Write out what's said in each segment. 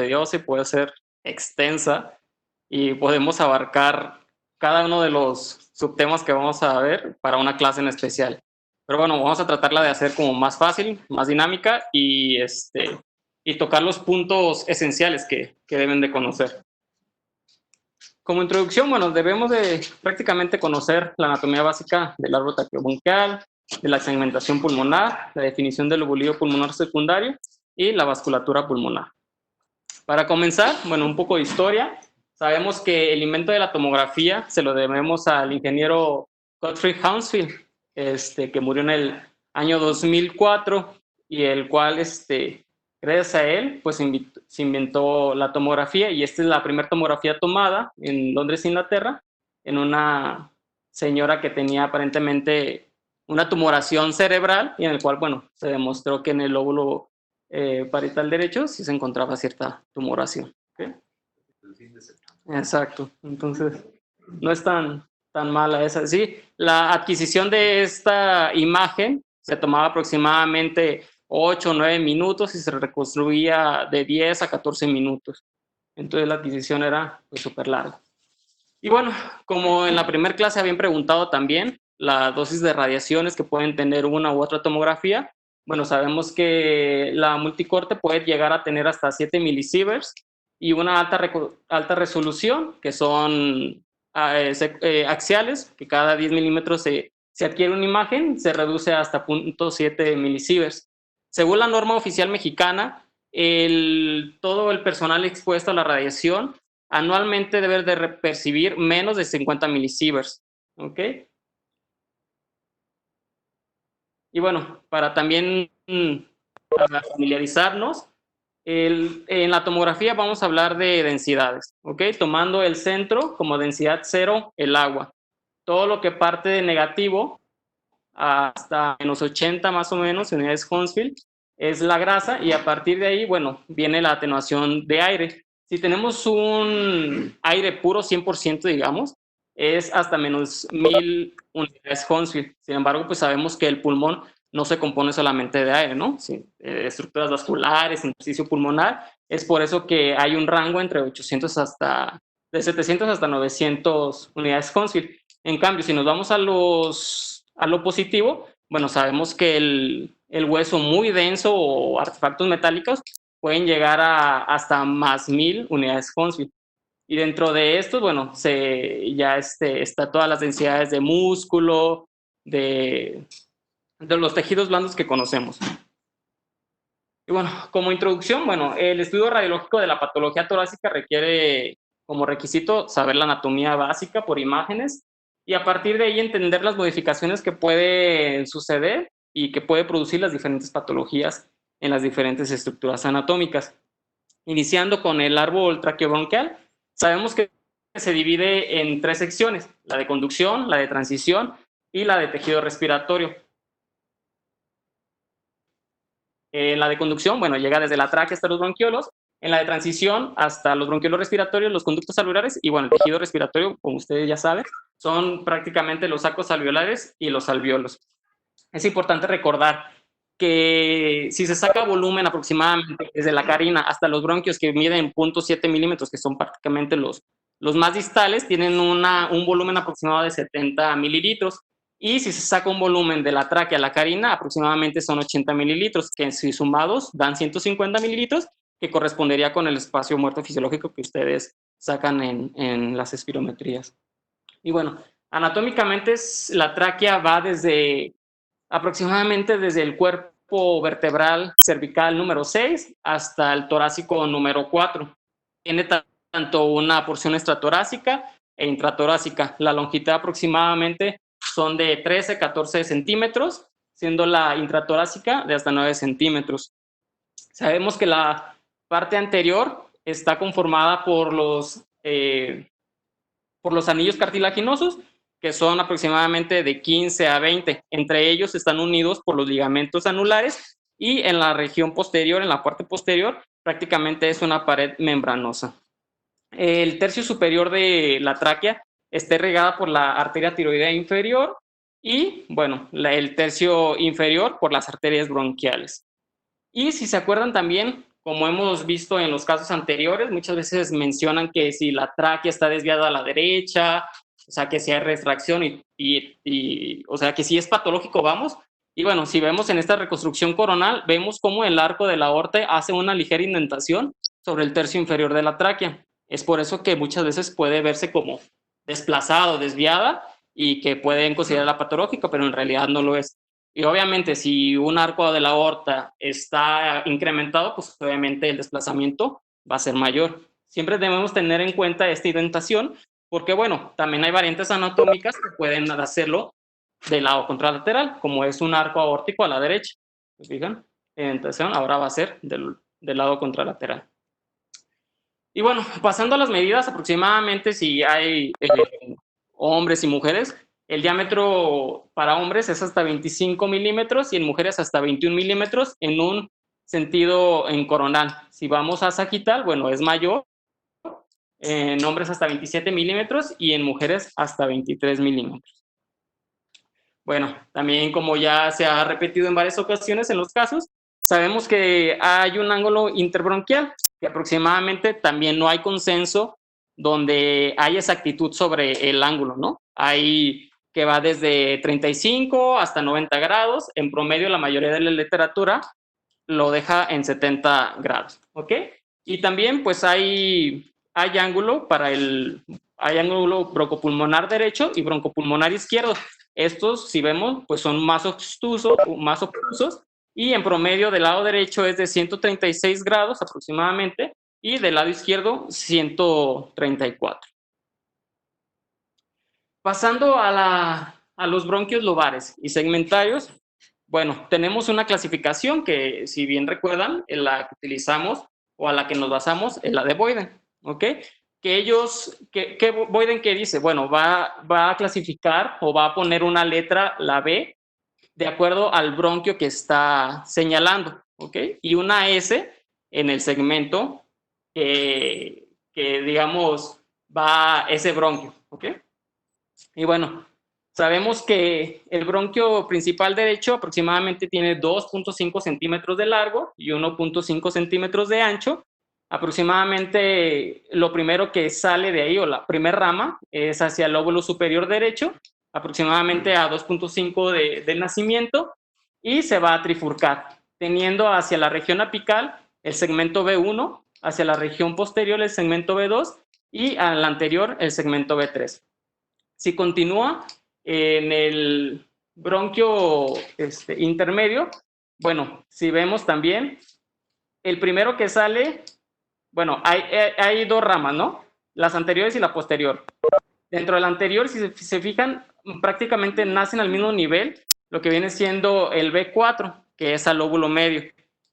tediosa y puede ser extensa y podemos abarcar cada uno de los subtemas que vamos a ver para una clase en especial. Pero bueno, vamos a tratarla de hacer como más fácil, más dinámica y tocar los puntos esenciales que deben de conocer. Como introducción, bueno, debemos de prácticamente conocer la anatomía básica del árbol traqueobronquial, de la segmentación pulmonar, la definición del lobulillo pulmonar secundario y la vasculatura pulmonar. Para comenzar, bueno, un poco de historia. Sabemos que el invento de la tomografía se lo debemos al ingeniero Gottfried Hounsfield, que murió en el año 2004 y el cual, gracias a él, pues se inventó la tomografía y esta es la primera tomografía tomada en Londres, Inglaterra, en una señora que tenía aparentemente una tumoración cerebral y en el cual, bueno, se demostró que en el lóbulo parietal derecho sí se encontraba cierta tumoración. ¿Okay? Exacto, entonces no es tan mala esa. Sí, la adquisición de esta imagen se tomaba aproximadamente 8 o 9 minutos y se reconstruía de 10 a 14 minutos. Entonces la adquisición era pues, súper larga. Y bueno, como en la primera clase habían preguntado también, la dosis de radiaciones que pueden tener una u otra tomografía, bueno, sabemos que la multicorte puede llegar a tener hasta 7 milisieverts y una alta resolución, que son axiales, que cada 10 milímetros se adquiere una imagen, se reduce hasta 0.7 milisieverts. Según la norma oficial mexicana, todo el personal expuesto a la radiación anualmente debe de percibir menos de 50 milisieverts. ¿Ok? Y bueno, para también para familiarizarnos, en la tomografía vamos a hablar de densidades, ¿ok? Tomando el centro como densidad cero, el agua. Todo lo que parte de negativo hasta menos 80 más o menos, unidades Hounsfield, es la grasa y a partir de ahí, bueno, viene la atenuación de aire. Si tenemos un aire puro 100%, digamos, es hasta menos 1000 unidades Hounsfield. Sin embargo, pues sabemos que el pulmón no se compone solamente de aire, ¿no? Sí, estructuras vasculares, intersticio pulmonar. Es por eso que hay un rango entre 800 de 700 hasta 900 unidades Hounsfield. En cambio, si nos vamos a lo positivo, bueno, sabemos que el hueso muy denso o artefactos metálicos pueden llegar hasta más 1000 unidades Hounsfield. Y dentro de estos, bueno, ya está todas las densidades de músculo, de los tejidos blandos que conocemos. Y bueno, como introducción, bueno, el estudio radiológico de la patología torácica requiere como requisito saber la anatomía básica por imágenes y a partir de ahí entender las modificaciones que pueden suceder y que puede producir las diferentes patologías en las diferentes estructuras anatómicas. Iniciando con el árbol traqueobronquial, sabemos que se divide en 3 secciones, la de conducción, la de transición y la de tejido respiratorio. La de conducción, bueno, llega desde la tráquea hasta los bronquiolos. En la de transición, hasta los bronquiolos respiratorios, los conductos alveolares. Y bueno, el tejido respiratorio, como ustedes ya saben, son prácticamente los sacos alveolares y los alveolos. Es importante recordar que si se saca volumen aproximadamente desde la carina hasta los bronquios, que miden 0.7 milímetros, que son prácticamente los más distales, tienen un volumen aproximado de 70 mililitros. Y si se saca un volumen de la tráquea a la carina, aproximadamente son 80 mililitros, que si sumados dan 150 mililitros, que correspondería con el espacio muerto fisiológico que ustedes sacan en las espirometrías. Y bueno, anatómicamente la tráquea va aproximadamente desde el cuerpo vertebral cervical número 6 hasta el torácico número 4. Tiene tanto una porción extratorácica e intratorácica. La longitud aproximadamente son de 13 a 14 centímetros, siendo la intratorácica de hasta 9 centímetros. Sabemos que la parte anterior está conformada por los anillos cartilaginosos, que son aproximadamente de 15 a 20. Entre ellos están unidos por los ligamentos anulares y en la región posterior, en la parte posterior, prácticamente es una pared membranosa. El tercio superior de la tráquea está irrigada por la arteria tiroidea inferior y, bueno, el tercio inferior por las arterias bronquiales. Y si se acuerdan también, como hemos visto en los casos anteriores, muchas veces mencionan que si la tráquea está desviada a la derecha, o sea, que si hay retracción o sea, que si es patológico, vamos. Y bueno, si vemos en esta reconstrucción coronal, vemos cómo el arco de la aorta hace una ligera indentación sobre el tercio inferior de la tráquea. Es por eso que muchas veces puede verse como desplazado, desviada, y que pueden considerarla patológica, pero en realidad no lo es. Y obviamente, si un arco de la aorta está incrementado, pues obviamente el desplazamiento va a ser mayor. Siempre debemos tener en cuenta esta indentación, porque bueno, también hay variantes anatómicas que pueden hacerlo del lado contralateral, como es un arco aórtico a la derecha. ¿Se fijan? La indentación ahora va a ser del lado contralateral. Y bueno, pasando a las medidas, aproximadamente si hay hombres y mujeres, el diámetro para hombres es hasta 25 milímetros y en mujeres hasta 21 milímetros en un sentido en coronal. Si vamos a sagital, bueno, es mayor, en hombres hasta 27 milímetros y en mujeres hasta 23 milímetros. Bueno, también como ya se ha repetido en varias ocasiones en los casos, sabemos que hay un ángulo interbronquial, que aproximadamente también no hay consenso donde hay exactitud sobre el ángulo, ¿no? Hay que va desde 35 hasta 90 grados, en promedio la mayoría de la literatura lo deja en 70 grados, ¿ok? Y también pues hay ángulo hay ángulo broncopulmonar derecho y broncopulmonar izquierdo. Estos, si vemos, pues son más obtusos y en promedio del lado derecho es de 136 grados aproximadamente y del lado izquierdo 134. Pasando a los bronquios lobares y segmentarios, bueno, tenemos una clasificación que, si bien recuerdan, en la que utilizamos o a la que nos basamos es la de Boyden, ¿ok? Boyden qué dice? Bueno, va a clasificar o va a poner una letra, la B, de acuerdo al bronquio que está señalando, ¿ok? Y una S en el segmento que digamos, va ese bronquio, ¿ok? Y bueno, sabemos que el bronquio principal derecho aproximadamente tiene 2.5 centímetros de largo y 1.5 centímetros de ancho. Aproximadamente lo primero que sale de ahí, o la primera rama, es hacia el lóbulo superior derecho, aproximadamente a 2.5 del nacimiento, y se va a trifurcar, teniendo hacia la región apical el segmento B1, hacia la región posterior el segmento B2 y al anterior el segmento B3. Si continúa en el bronquio intermedio, bueno, si vemos también, el primero que sale, bueno, hay dos ramas, ¿no? Las anteriores y la posterior. Dentro de la anterior, si se fijan, prácticamente nacen al mismo nivel, lo que viene siendo el B4, que es al lóbulo medio,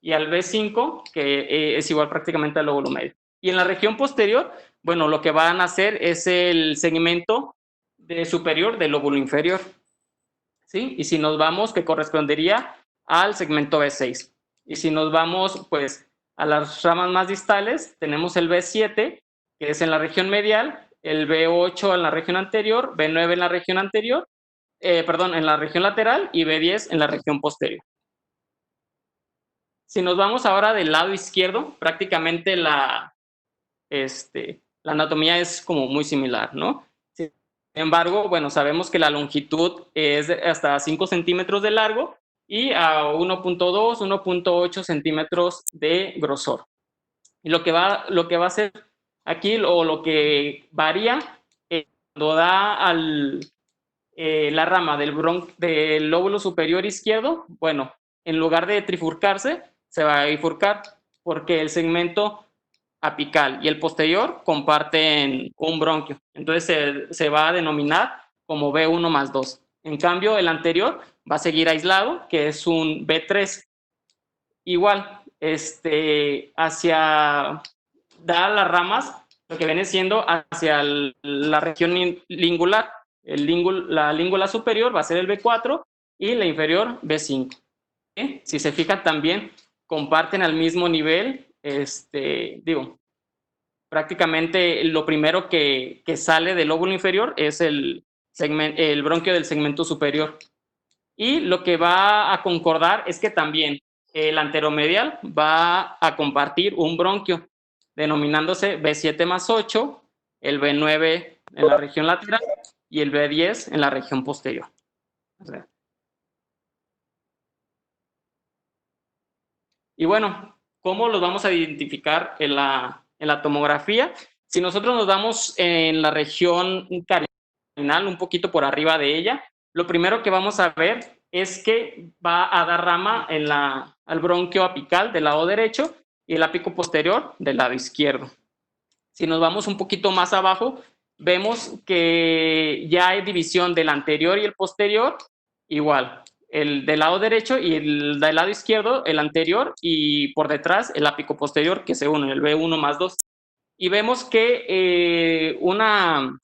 y al B5, que es igual prácticamente al lóbulo medio. Y en la región posterior, bueno, lo que van a hacer es el segmento superior del lóbulo inferior, ¿sí? Y si nos vamos, que correspondería al segmento B6. Y si nos vamos, pues, a las ramas más distales, tenemos el B7, que es en la región medial, el B8 en la región anterior, B9 en la región anterior, en la región lateral y B10 en la región posterior. Si nos vamos ahora del lado izquierdo, prácticamente la anatomía es como muy similar, ¿no? Sin embargo, bueno, sabemos que la longitud es hasta 5 centímetros de largo y a 1.2, 1.8 centímetros de grosor. Y lo que va a hacer aquí, o lo que varía, cuando da la rama del lóbulo superior izquierdo, bueno, en lugar de trifurcarse, se va a bifurcar porque el segmento apical y el posterior comparten un bronquio. Entonces se va a denominar como B1 más 2. En cambio, el anterior va a seguir aislado, que es un B3. Igual, da las ramas, lo que viene siendo hacia la región lingular. La língula superior va a ser el B4 y la inferior B5. Si se fijan también, comparten al mismo nivel, prácticamente lo primero que sale del lóbulo inferior es el bronquio del segmento superior. Y lo que va a concordar es que también el anteromedial va a compartir un bronquio, denominándose B7+8, el B9 en la región lateral y el B10 en la región posterior. Y bueno, ¿cómo los vamos a identificar en la tomografía? Si nosotros nos damos en la región cardinal, un poquito por arriba de ella, lo primero que vamos a ver es que va a dar rama al bronquio apical del lado derecho y el ápico posterior del lado izquierdo. Si nos vamos un poquito más abajo, vemos que ya hay división del anterior y el posterior, igual, el del lado derecho y el del lado izquierdo, el anterior, y por detrás el ápico posterior que se une, el B1+2. Y vemos que una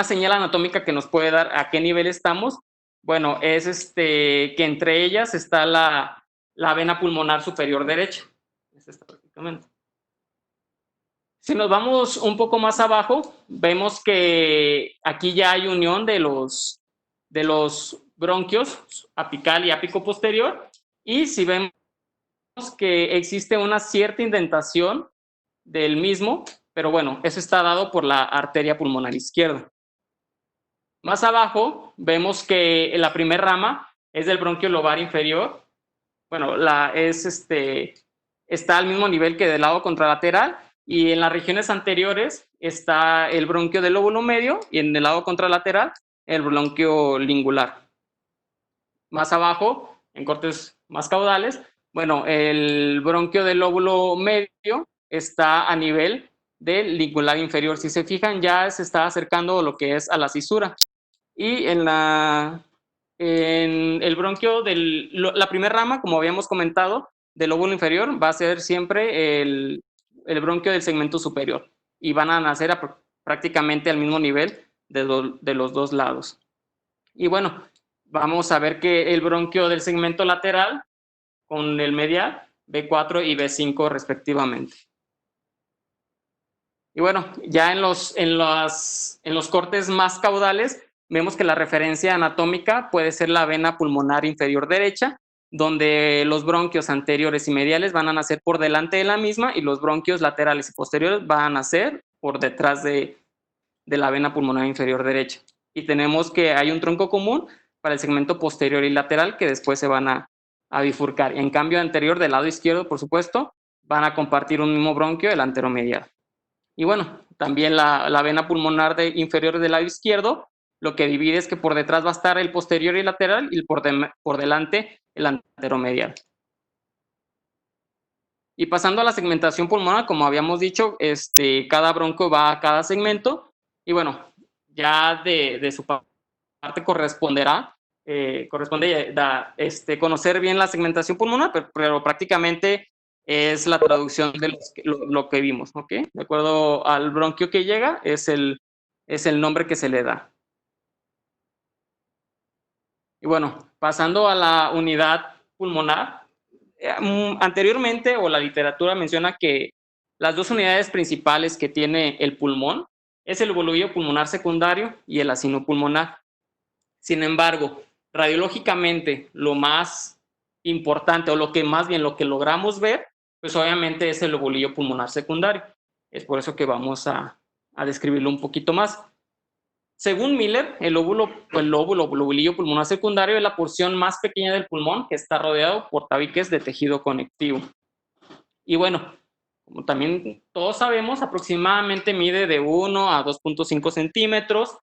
señal anatómica que nos puede dar a qué nivel estamos, bueno, es que entre ellas está la vena pulmonar superior derecha. Es esta prácticamente. Si nos vamos un poco más abajo, vemos que aquí ya hay unión de los bronquios apical y ápico posterior, y si vemos que existe una cierta indentación del mismo, pero bueno, eso está dado por la arteria pulmonar izquierda. Más abajo vemos que la primera rama es del bronquio lobar inferior. Bueno, está al mismo nivel que del lado contralateral, y en las regiones anteriores está el bronquio del lóbulo medio y en el lado contralateral el bronquio lingular. Más abajo, en cortes más caudales, bueno, el bronquio del lóbulo medio está a nivel del lingular inferior. Si se fijan, ya se está acercando lo que es a la cisura. Y en el bronquio la primera rama, como habíamos comentado, del lóbulo inferior va a ser siempre el bronquio del segmento superior, y van a nacer prácticamente al mismo nivel de los dos lados. Y bueno, vamos a ver que el bronquio del segmento lateral con el medial, B4 y B5 respectivamente. Y bueno, ya en los cortes más caudales, vemos que la referencia anatómica puede ser la vena pulmonar inferior derecha, donde los bronquios anteriores y mediales van a nacer por delante de la misma y los bronquios laterales y posteriores van a nacer por detrás de la vena pulmonar inferior derecha. Y tenemos que hay un tronco común para el segmento posterior y lateral que después se van a bifurcar. En cambio, anterior del lado izquierdo, por supuesto, van a compartir un mismo bronquio, el anteromedial. Y bueno, también la vena pulmonar inferior del lado izquierdo, lo que divide es que por detrás va a estar el posterior y lateral, y por delante el anteromedial. Y pasando a la segmentación pulmonar, como habíamos dicho, cada bronco va a cada segmento, y bueno, ya de su parte corresponde conocer bien la segmentación pulmonar, pero prácticamente es la traducción de lo que vimos, ¿ok? De acuerdo al bronquio que llega, es el nombre que se le da. Y bueno, pasando a la unidad pulmonar, anteriormente, o la literatura menciona que las dos unidades principales que tiene el pulmón es el volumio pulmonar secundario y el acino pulmonar. Sin embargo, radiológicamente, lo más importante, o lo que logramos ver, pues obviamente es el lobulillo pulmonar secundario. Es por eso que vamos a describirlo un poquito más. Según Miller, el lobulillo pulmonar secundario es la porción más pequeña del pulmón que está rodeado por tabiques de tejido conectivo. Y bueno, como también todos sabemos, aproximadamente mide de 1 a 2.5 centímetros,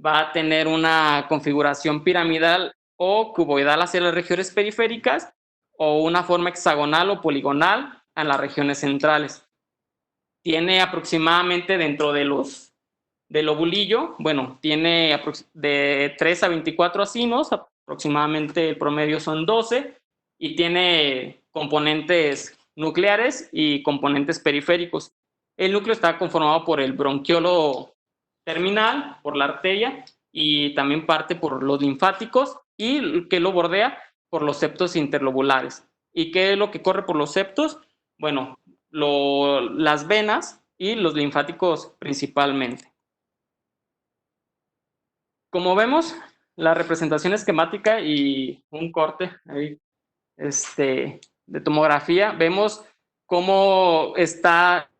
va a tener una configuración piramidal o cuboidal hacia las regiones periféricas, o una forma hexagonal o poligonal en las regiones centrales. Tiene aproximadamente dentro del lobulillo, bueno, tiene de 3 a 24 acinos, aproximadamente el promedio son 12, y tiene componentes nucleares y componentes periféricos. El núcleo está conformado por el bronquiolo terminal, por la arteria, y también parte por los linfáticos, y que lo bordea por los septos interlobulares. ¿Y qué es lo que corre por los septos? Bueno, las venas y los linfáticos principalmente. Como vemos, la representación esquemática y un corte ahí, de tomografía, vemos cómo está,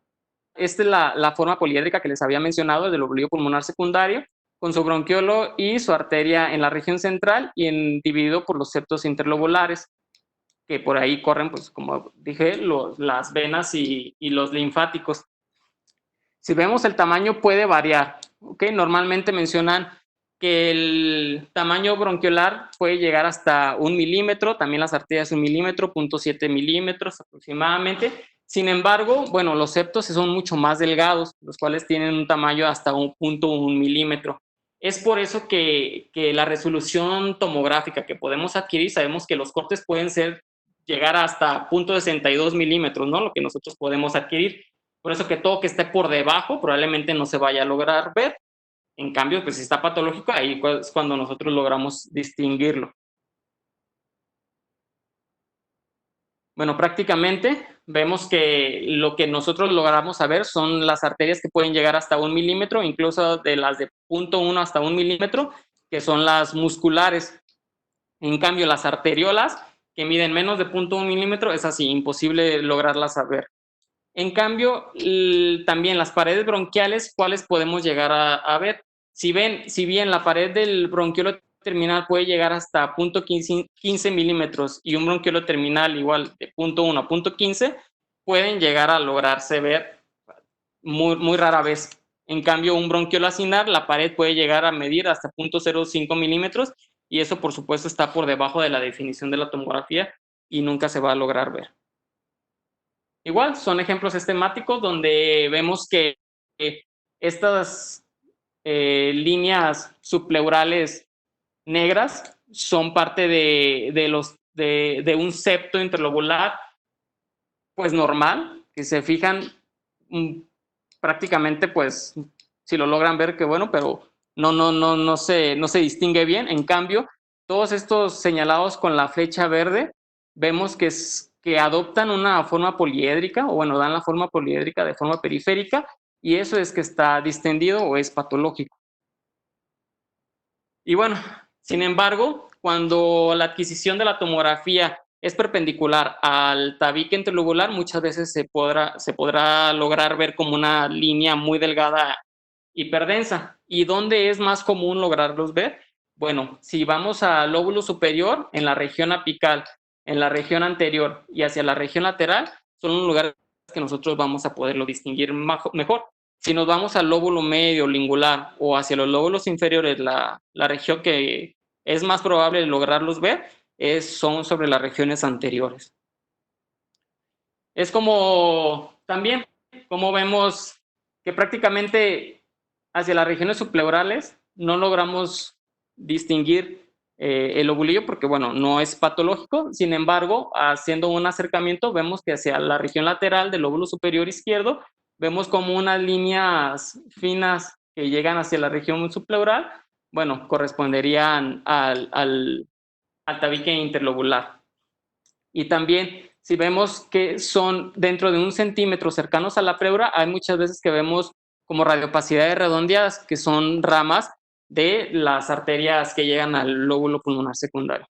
esta es la forma poliédrica que les había mencionado, del lobulillo pulmonar secundario, con su bronquiolo y su arteria en la región central y dividido por los septos interlobulares, que por ahí corren, pues como dije, las venas y los linfáticos. Si vemos el tamaño puede variar, ¿ok? Normalmente mencionan que el tamaño bronquiolar puede llegar hasta 1 milímetro, también las arterias 1 milímetro, 0.7 milímetros aproximadamente. Sin embargo, bueno, los septos son mucho más delgados, los cuales tienen un tamaño hasta 1.1 milímetro. Es por eso que la resolución tomográfica que podemos adquirir, sabemos que los cortes pueden llegar hasta 0.62 milímetros, ¿no? Lo que nosotros podemos adquirir. Por eso que todo que esté por debajo probablemente no se vaya a lograr ver. En cambio, pues si está patológico, ahí es cuando nosotros logramos distinguirlo. Bueno, prácticamente vemos que lo que nosotros logramos saber son las arterias que pueden llegar hasta 1 milímetro, incluso de las de 0.1 hasta 1 milímetro, que son las musculares. En cambio, las arteriolas, que miden menos de 0.1 milímetro, es así, imposible lograrlas saber. En cambio, también las paredes bronquiales, ¿cuáles podemos llegar a ver? Si bien la pared del bronquiolo terminal puede llegar hasta 0.15 milímetros y un bronquiolo terminal igual de 0.1 a 0.15, pueden llegar a lograrse ver muy, muy rara vez. En cambio, un bronquiolo acinar, la pared puede llegar a medir hasta 0.05 milímetros y eso, por supuesto, está por debajo de la definición de la tomografía y nunca se va a lograr ver. Igual, son ejemplos esquemáticos donde vemos que estas líneas subpleurales negras son parte de un septo interlobular, pues normal, que se fijan prácticamente, pues, si lo logran ver, qué bueno, pero no se distingue bien. En cambio, todos estos señalados con la flecha verde, vemos que adoptan una forma poliédrica, o bueno, dan la forma poliédrica de forma periférica, y eso es que está distendido o es patológico. Y bueno, sin embargo, cuando la adquisición de la tomografía es perpendicular al tabique interlobular, muchas veces se podrá lograr ver como una línea muy delgada hiperdensa. ¿Y dónde es más común lograrlos ver? Bueno, si vamos al lóbulo superior, en la región apical, en la región anterior y hacia la región lateral, son los lugares que nosotros vamos a poderlo distinguir mejor. Si nos vamos al lóbulo medio, lingular o hacia los lóbulos inferiores, la región que es más probable lograrlos ver son sobre las regiones anteriores. Es como también, como vemos que prácticamente hacia las regiones subpleurales no logramos distinguir el lobulillo porque, bueno, no es patológico. Sin embargo, haciendo un acercamiento, vemos que hacia la región lateral del lóbulo superior izquierdo, vemos como unas líneas finas que llegan hacia la región subpleural, bueno, corresponderían al tabique interlobular. Y también, si vemos que son dentro de 1 centímetro cercanos a la pleura, hay muchas veces que vemos como radiopacidades redondeadas, que son ramas de las arterias que llegan al lóbulo pulmonar secundario.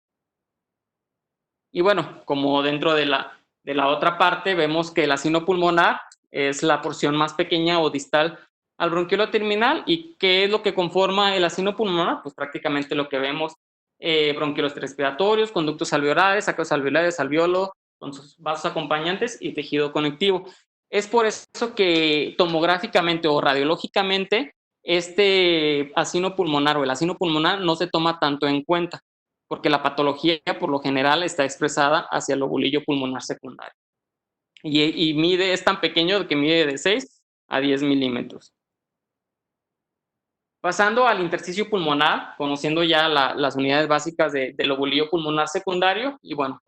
Y bueno, como dentro de la otra parte, vemos que el acino pulmonar es la porción más pequeña o distal al bronquiolo terminal. ¿Y qué es lo que conforma el acino pulmonar? Pues prácticamente lo que vemos, bronquiolos respiratorios, conductos alveolares, sacos alveolares, alveolo, con sus vasos acompañantes y tejido conectivo. Es por eso que tomográficamente o radiológicamente este acino pulmonar o el acino pulmonar no se toma tanto en cuenta, porque la patología por lo general está expresada hacia el lobulillo pulmonar secundario. Y es tan pequeño que mide de 6 a 10 milímetros. Pasando al intersticio pulmonar, conociendo ya las unidades básicas del lobulillo pulmonar secundario, y bueno,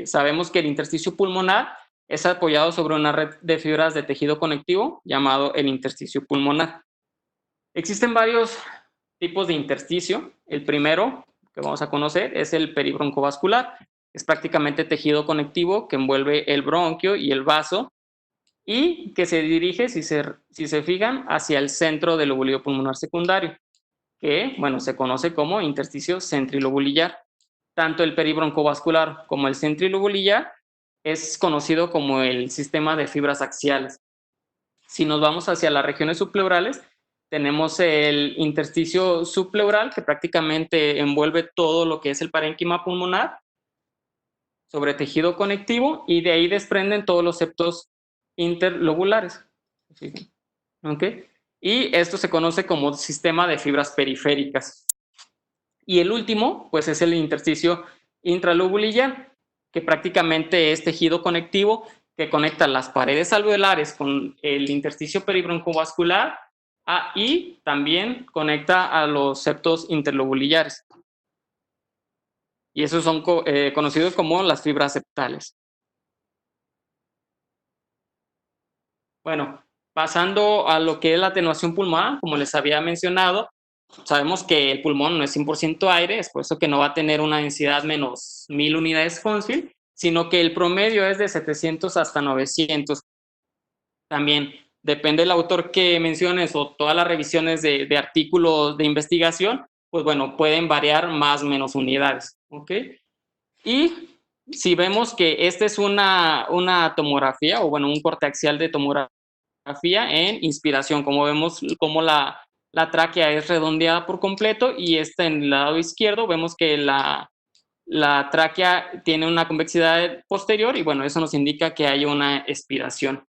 sabemos que el intersticio pulmonar es apoyado sobre una red de fibras de tejido conectivo llamado el intersticio pulmonar. Existen varios tipos de intersticio. El primero que vamos a conocer es el peribroncovascular. Es prácticamente tejido conectivo que envuelve el bronquio y el vaso y que se dirige, si se fijan, hacia el centro del lobulillo pulmonar secundario, que, bueno, se conoce como intersticio centrilobulillar. tanto el peribroncovascular como el centrilobulillar es conocido como el sistema de fibras axiales. Si nos vamos hacia las regiones subpleurales, tenemos el intersticio subpleural, que prácticamente envuelve todo lo que es el parénquima pulmonar sobre tejido conectivo, y de ahí desprenden todos los septos interlobulares. ¿Okay? Y esto se conoce como sistema de fibras periféricas. Y el último, pues es el intersticio intralobulillar, que prácticamente es tejido conectivo que conecta las paredes alveolares con el intersticio peribroncovascular y también conecta a los septos interlobulillares. Y esos son conocidos como las fibras septales. Bueno, pasando a lo que es la atenuación pulmonar, como les había mencionado, sabemos que el pulmón no es 100% aire, es por eso que no va a tener una densidad menos 1000 unidades Hounsfield, sino que el promedio es de 700 hasta 900. También depende del autor que menciones o todas las revisiones de artículos de investigación, pues bueno, pueden variar más o menos unidades. ¿Ok? Y si vemos que esta es una tomografía, o bueno, un corte axial de tomografía en inspiración, como vemos como la tráquea es redondeada por completo, y esta en el lado izquierdo vemos que la tráquea tiene una convexidad posterior, y bueno, eso nos indica que hay una expiración.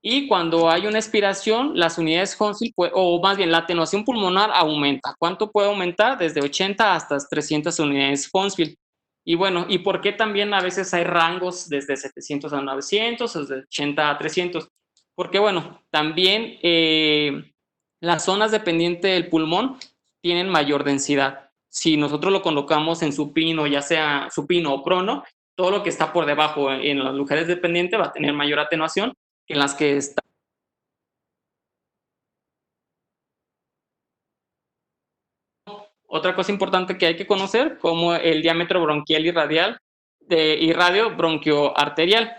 Y cuando hay una expiración, las unidades Hounsfield, o más bien la atenuación pulmonar aumenta. ¿Cuánto puede aumentar? Desde 80 hasta 300 unidades Hounsfield. Y bueno, ¿y por qué también a veces hay rangos desde 700 a 900, o desde 80 a 300? Porque bueno, también las zonas dependientes del pulmón tienen mayor densidad. Si nosotros lo colocamos en supino, ya sea supino o prono, todo lo que está por debajo en los lugares dependientes va a tener mayor atenuación que en las que está. Otra cosa importante que hay que conocer, como el diámetro bronquial y radial y radio bronquioarterial.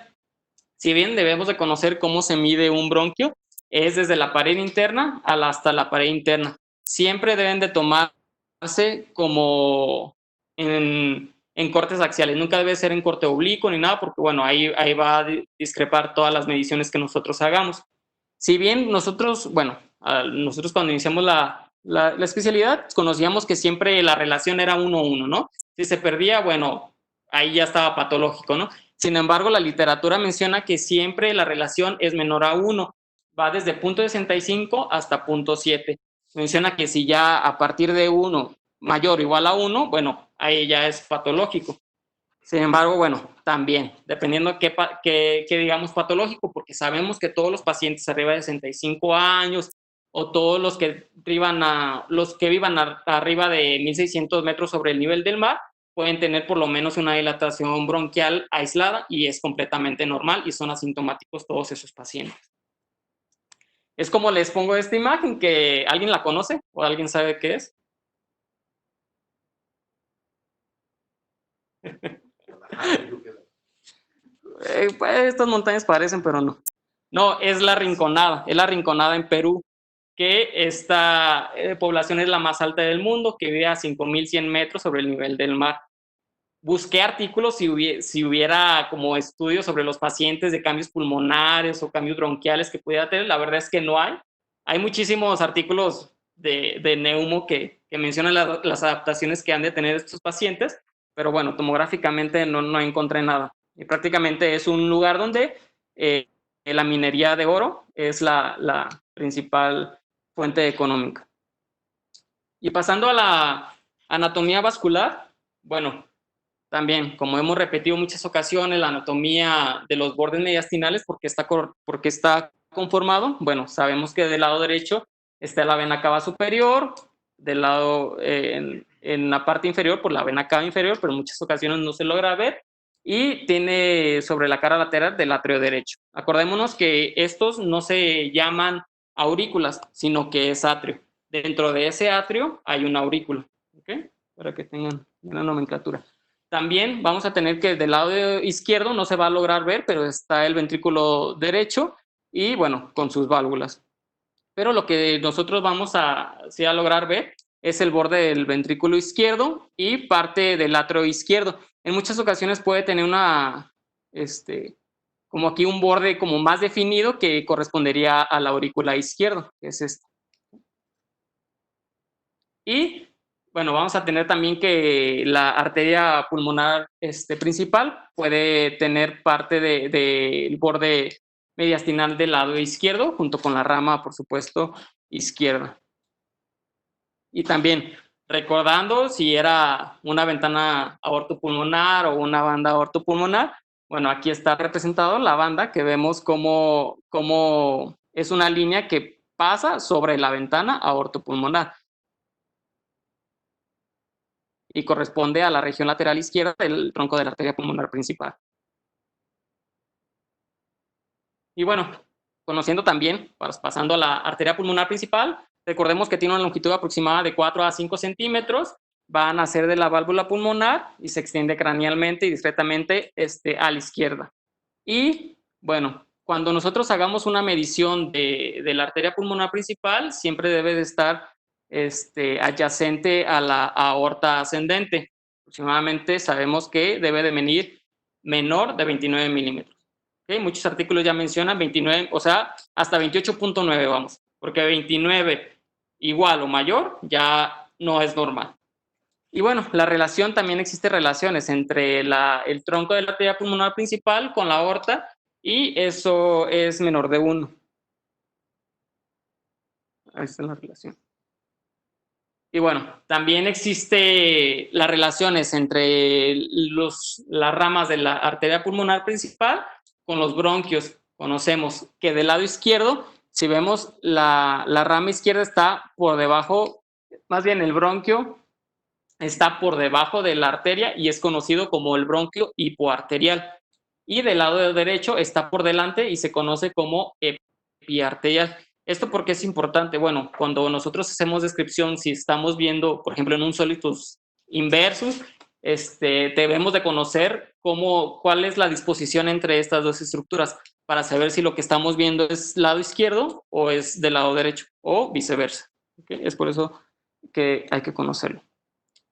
Si bien debemos de conocer cómo se mide un bronquio, es desde la pared interna hasta la pared interna. Siempre deben de tomarse como en cortes axiales, nunca debe ser en corte oblicuo ni nada, porque bueno, ahí va a discrepar todas las mediciones que nosotros hagamos. Si bien nosotros, bueno, nosotros cuando iniciamos la especialidad, conocíamos que siempre la relación era 1-1, ¿no? Si se perdía, bueno, ahí ya estaba patológico, ¿no? Sin embargo, la literatura menciona que siempre la relación es menor a 1, va desde 0.65 hasta 0.7. Menciona que si ya a partir de 1 mayor o igual a 1, bueno, ahí ya es patológico. Sin embargo, bueno, también, dependiendo qué digamos patológico, porque sabemos que todos los pacientes arriba de 65 años o todos los que vivan arriba de 1600 metros sobre el nivel del mar pueden tener por lo menos una dilatación bronquial aislada, y es completamente normal y son asintomáticos todos esos pacientes. Es como les pongo esta imagen, que alguien la conoce o alguien sabe qué es. Pues, estas montañas parecen, pero no. No, es la Rinconada en Perú, que esta población es la más alta del mundo, que vive a 5100 metros sobre el nivel del mar. Busqué artículos si hubiera como estudios sobre los pacientes de cambios pulmonares o cambios bronquiales que pudiera tener. La verdad es que no hay. Hay muchísimos artículos de neumo que mencionan las adaptaciones que han de tener estos pacientes, pero bueno, tomográficamente no encontré nada. Y prácticamente es un lugar donde la minería de oro es la principal fuente económica. Y pasando a la anatomía vascular, bueno, también, como hemos repetido muchas ocasiones, la anatomía de los bordes mediastinales, porque está conformado. Bueno, sabemos que del lado derecho está la vena cava superior, del lado en la parte inferior por la vena cava inferior, pero en muchas ocasiones no se logra ver, y tiene sobre la cara lateral del atrio derecho. Acordémonos que estos no se llaman aurículas, sino que es atrio. Dentro de ese atrio hay una aurícula, ¿ok? Para que tengan una nomenclatura. También vamos a tener que del lado izquierdo no se va a lograr ver, pero está el ventrículo derecho y bueno, con sus válvulas. Pero lo que nosotros vamos a lograr ver es el borde del ventrículo izquierdo y parte del atrio izquierdo. En muchas ocasiones puede tener como aquí un borde como más definido que correspondería a la aurícula izquierda, que es esta. Y bueno, vamos a tener también que la arteria pulmonar principal puede tener parte del borde mediastinal del lado izquierdo, junto con la rama, por supuesto, izquierda. Y también recordando si era una ventana aortopulmonar o una banda aortopulmonar, bueno, aquí está representado la banda que vemos como es una línea que pasa sobre la ventana aortopulmonar y corresponde a la región lateral izquierda del tronco de la arteria pulmonar principal. Y bueno, conociendo también, pasando a la arteria pulmonar principal, recordemos que tiene una longitud aproximada de 4 a 5 centímetros, va a nacer de la válvula pulmonar y se extiende cranealmente y discretamente a la izquierda. Y bueno, cuando nosotros hagamos una medición de la arteria pulmonar principal, siempre debe de estar adyacente a la aorta ascendente. Aproximadamente sabemos que debe de medir menor de 29 milímetros. ¿Okay? Muchos artículos ya mencionan 29, o sea, hasta 28.9 vamos, porque 29 igual o mayor ya no es normal. Y bueno, la relación, también existe relaciones entre el tronco de la arteria pulmonar principal con la aorta y eso es menor de 1. Ahí está la relación. Y bueno, también existe las relaciones entre las ramas de la arteria pulmonar principal con los bronquios. Conocemos que del lado izquierdo, si vemos la rama izquierda está por debajo, más bien el bronquio está por debajo de la arteria y es conocido como el bronquio hipoarterial. Y del lado derecho está por delante y se conoce como epiarterial. ¿Esto por qué es importante? Bueno, cuando nosotros hacemos descripción, si estamos viendo, por ejemplo, en un solitus inversus, debemos de conocer cuál es la disposición entre estas dos estructuras para saber si lo que estamos viendo es lado izquierdo o es del lado derecho o viceversa. ¿Okay? Es por eso que hay que conocerlo.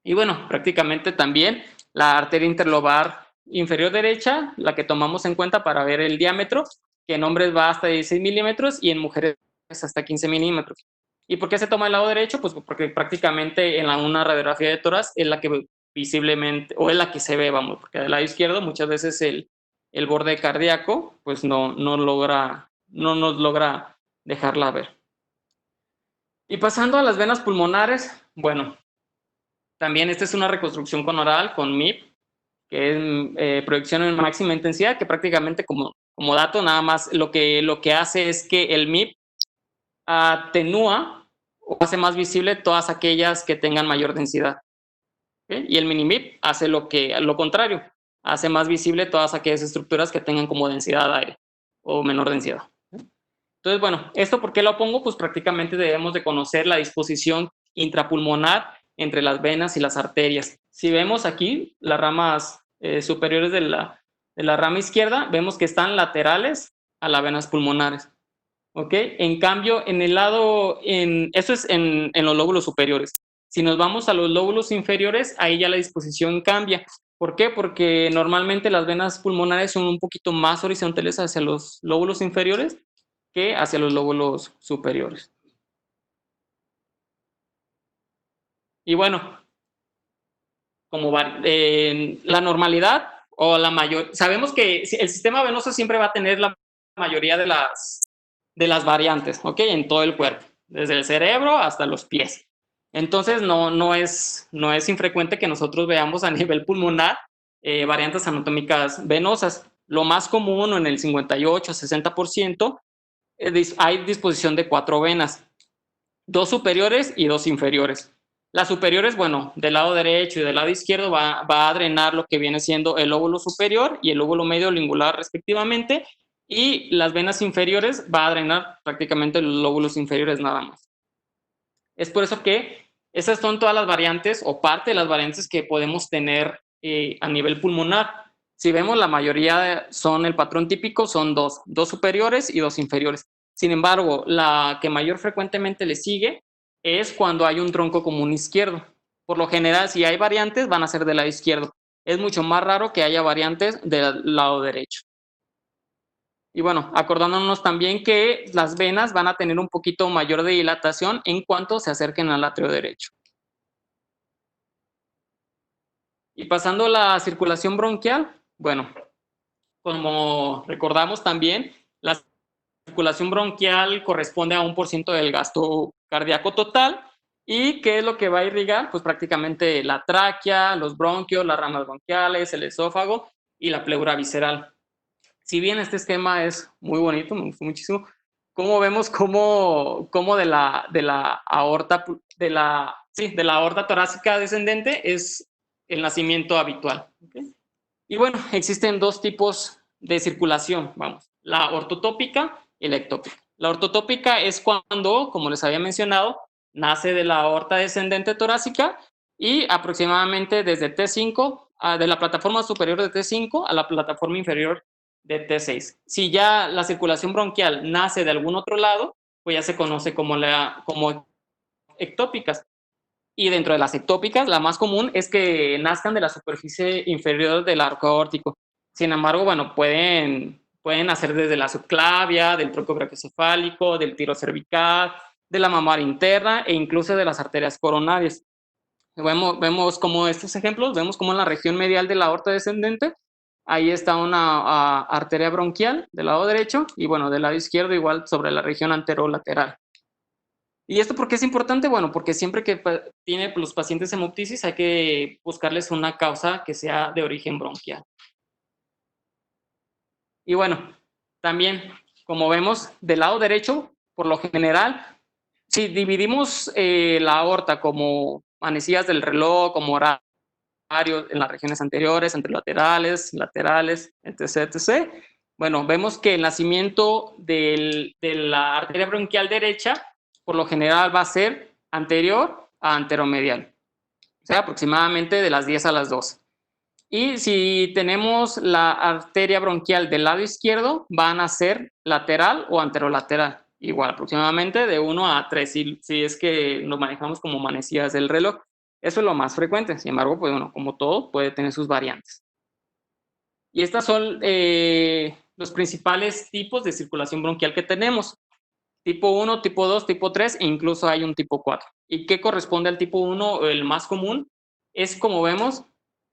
Y bueno, prácticamente también la arteria interlobar inferior derecha, la que tomamos en cuenta para ver el diámetro, que en hombres va hasta 16 milímetros y en mujeres hasta 15 milímetros. ¿Y por qué se toma el lado derecho? Pues porque prácticamente en una radiografía de tórax es la que visiblemente, o es la que se ve, vamos, porque del lado izquierdo muchas veces el borde cardíaco pues no nos logra dejarla ver. Y pasando a las venas pulmonares, bueno, también esta es una reconstrucción conoral con MIP, que es proyección en máxima intensidad, que prácticamente como dato nada más lo que hace es que el MIP atenúa o hace más visible todas aquellas que tengan mayor densidad. ¿Okay? Y el mini-MIP hace lo contrario, hace más visible todas aquellas estructuras que tengan como densidad de aire o menor densidad. Entonces, bueno, ¿esto por qué lo pongo? Pues prácticamente debemos de conocer la disposición intrapulmonar entre las venas y las arterias. Si vemos aquí las ramas superiores de la rama izquierda, vemos que están laterales a las venas pulmonares. ¿Ok? En cambio, en el lado, eso es en los lóbulos superiores. Si nos vamos a los lóbulos inferiores, ahí ya la disposición cambia. ¿Por qué? Porque normalmente las venas pulmonares son un poquito más horizontales hacia los lóbulos inferiores que hacia los lóbulos superiores. Y bueno, como la normalidad o la mayor, sabemos que el sistema venoso siempre va a tener la mayoría de las variantes, ¿ok? En todo el cuerpo, desde el cerebro hasta los pies. Entonces no es infrecuente que nosotros veamos a nivel pulmonar variantes anatómicas venosas. Lo más común, en el 58-60%, hay disposición de 4 venas, 2 superiores y 2 inferiores. Las superiores, bueno, del lado derecho y del lado izquierdo va a drenar lo que viene siendo el lóbulo superior y el lóbulo medio lingular respectivamente, y las venas inferiores va a drenar prácticamente los lóbulos inferiores nada más. Es por eso que esas son todas las variantes o parte de las variantes que podemos tener a nivel pulmonar. Si vemos, la mayoría son el patrón típico, son 2 superiores y 2 inferiores. Sin embargo, la que mayor frecuentemente le sigue es cuando hay un tronco común izquierdo. Por lo general, si hay variantes, van a ser del lado izquierdo. Es mucho más raro que haya variantes del lado derecho. Y bueno, acordándonos también que las venas van a tener un poquito mayor de dilatación en cuanto se acerquen al atrio derecho. Y pasando a la circulación bronquial, bueno, como recordamos también, la circulación bronquial corresponde a 1% del gasto cardíaco total. ¿Y qué es lo que va a irrigar? Pues prácticamente la tráquea, los bronquios, las ramas bronquiales, el esófago y la pleura visceral. Si bien este esquema es muy bonito, me gustó muchísimo, cómo vemos cómo de la aorta, de la aorta torácica descendente es el nacimiento habitual. ¿Okay? Y bueno, existen dos tipos de circulación, vamos, la ortotópica y la ectópica. La ortotópica es cuando, como les había mencionado, nace de la aorta descendente torácica y aproximadamente desde T5, de la plataforma superior de T5 a la plataforma inferior de T6. Si ya la circulación bronquial nace de algún otro lado, pues ya se conoce como ectópicas. Y dentro de las ectópicas, la más común es que nazcan de la superficie inferior del arco aórtico. Sin embargo, bueno, pueden nacer desde la subclavia, del tronco brachiocefálico, del tiro cervical, de la mamaria interna e incluso de las arterias coronarias. Vemos como estos ejemplos, vemos como en la región medial de la aorta descendente, ahí está una arteria bronquial del lado derecho y bueno, del lado izquierdo igual sobre la región anterolateral. ¿Y esto por qué es importante? Bueno, porque siempre que tiene los pacientes hemoptisis hay que buscarles una causa que sea de origen bronquial. Y bueno, también, como vemos, del lado derecho, por lo general, si dividimos la aorta como manecillas del reloj, como horarios en las regiones anteriores, anterolaterales, laterales, etc., etc., bueno, vemos que el nacimiento de la arteria bronquial derecha, por lo general va a ser anterior a anteromedial, o sea, aproximadamente de las 10 a las 12. Y si tenemos la arteria bronquial del lado izquierdo, van a ser lateral o anterolateral, igual aproximadamente de 1 a 3, si es que lo manejamos como manecillas del reloj. Eso es lo más frecuente, sin embargo, pues bueno, como todo, puede tener sus variantes. Y estas son los principales tipos de circulación bronquial que tenemos. Tipo 1, tipo 2, tipo 3 e incluso hay un tipo 4. ¿Y qué corresponde al tipo 1? El más común es, como vemos,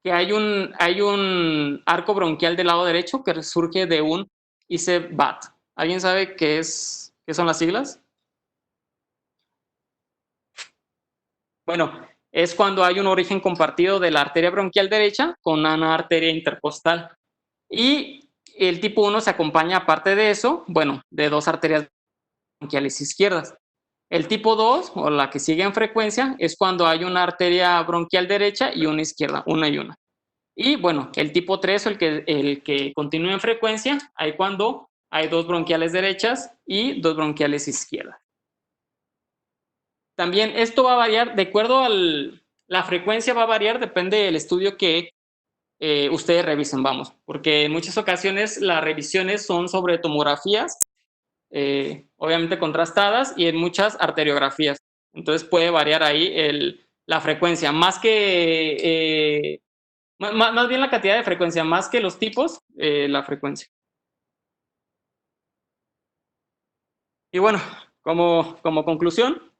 que hay un arco bronquial del lado derecho que surge de un ICEBAT. ¿Alguien sabe qué son las siglas? Bueno, es cuando hay un origen compartido de la arteria bronquial derecha con una arteria intercostal. Y el tipo 1 se acompaña, aparte de eso, bueno, de dos arterias bronquiales izquierdas. El tipo 2, o la que sigue en frecuencia, es cuando hay una arteria bronquial derecha y una izquierda, una y una. Y bueno, el tipo 3, o el que continúa en frecuencia, hay cuando hay dos bronquiales derechas y dos bronquiales izquierdas. También esto va a variar de acuerdo la frecuencia va a variar, depende del estudio que ustedes revisen, vamos, porque en muchas ocasiones las revisiones son sobre tomografías, obviamente contrastadas, y en muchas arteriografías. Entonces puede variar ahí la frecuencia, más bien la cantidad de frecuencia, más que los tipos, la frecuencia. Y bueno, como conclusión,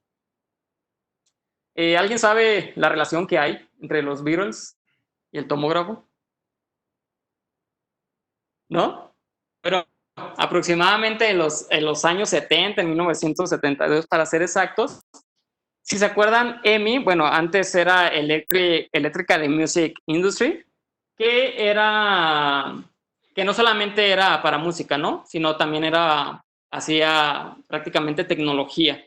¿alguien sabe la relación que hay entre los Beatles y el tomógrafo? ¿No? Pero aproximadamente en los años 70, en 1972 para ser exactos, si se acuerdan, EMI, bueno, antes era Electric Music Industry, que no solamente era para música, ¿no? Sino también hacía prácticamente tecnología.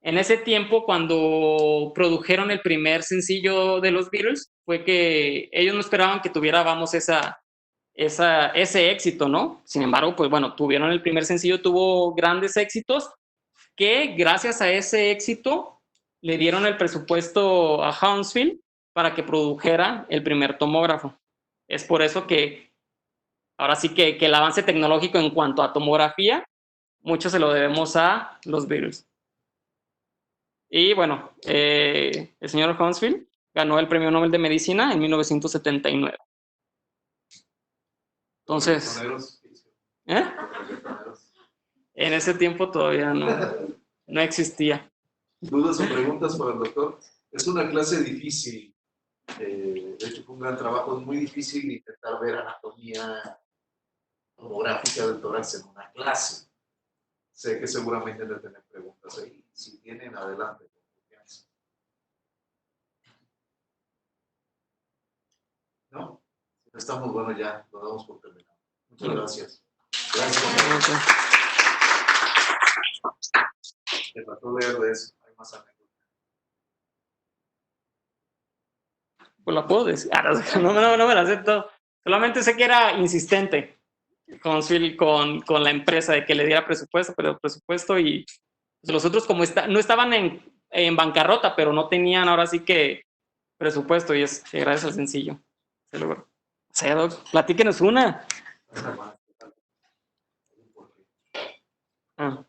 En ese tiempo, cuando produjeron el primer sencillo de los Beatles, fue que ellos no esperaban que tuviera, vamos, ese éxito, ¿no? Sin embargo, pues bueno, tuvieron el primer sencillo, tuvo grandes éxitos, que gracias a ese éxito le dieron el presupuesto a Hounsfield para que produjera el primer tomógrafo. Es por eso que ahora sí que el avance tecnológico en cuanto a tomografía, mucho se lo debemos a los Beatles. Y bueno, el señor Hounsfield ganó el Premio Nobel de Medicina en 1979. Entonces, ¿eh? En ese tiempo todavía no existía. ¿Dudas o preguntas para el doctor? Es una clase difícil. De hecho, fue un gran trabajo. Es muy difícil intentar ver anatomía tomográfica del tórax en una clase. Sé que seguramente deben tener preguntas ahí. Si tienen, adelante. Con confianza. ¿No? Estamos, bueno, ya lo damos por terminado. Muchas gracias. Gracias. Me trató de ver de eso. Hay más anécdotas. Pues la puedo decir. No me la acepto. Solamente sé que era insistente con la empresa de que le diera presupuesto, pero presupuesto y pues, los otros como no estaban en bancarrota, pero no tenían ahora sí que presupuesto y es que gracias al sencillo se logró. O sea, Doc, platíquenos una. Ah.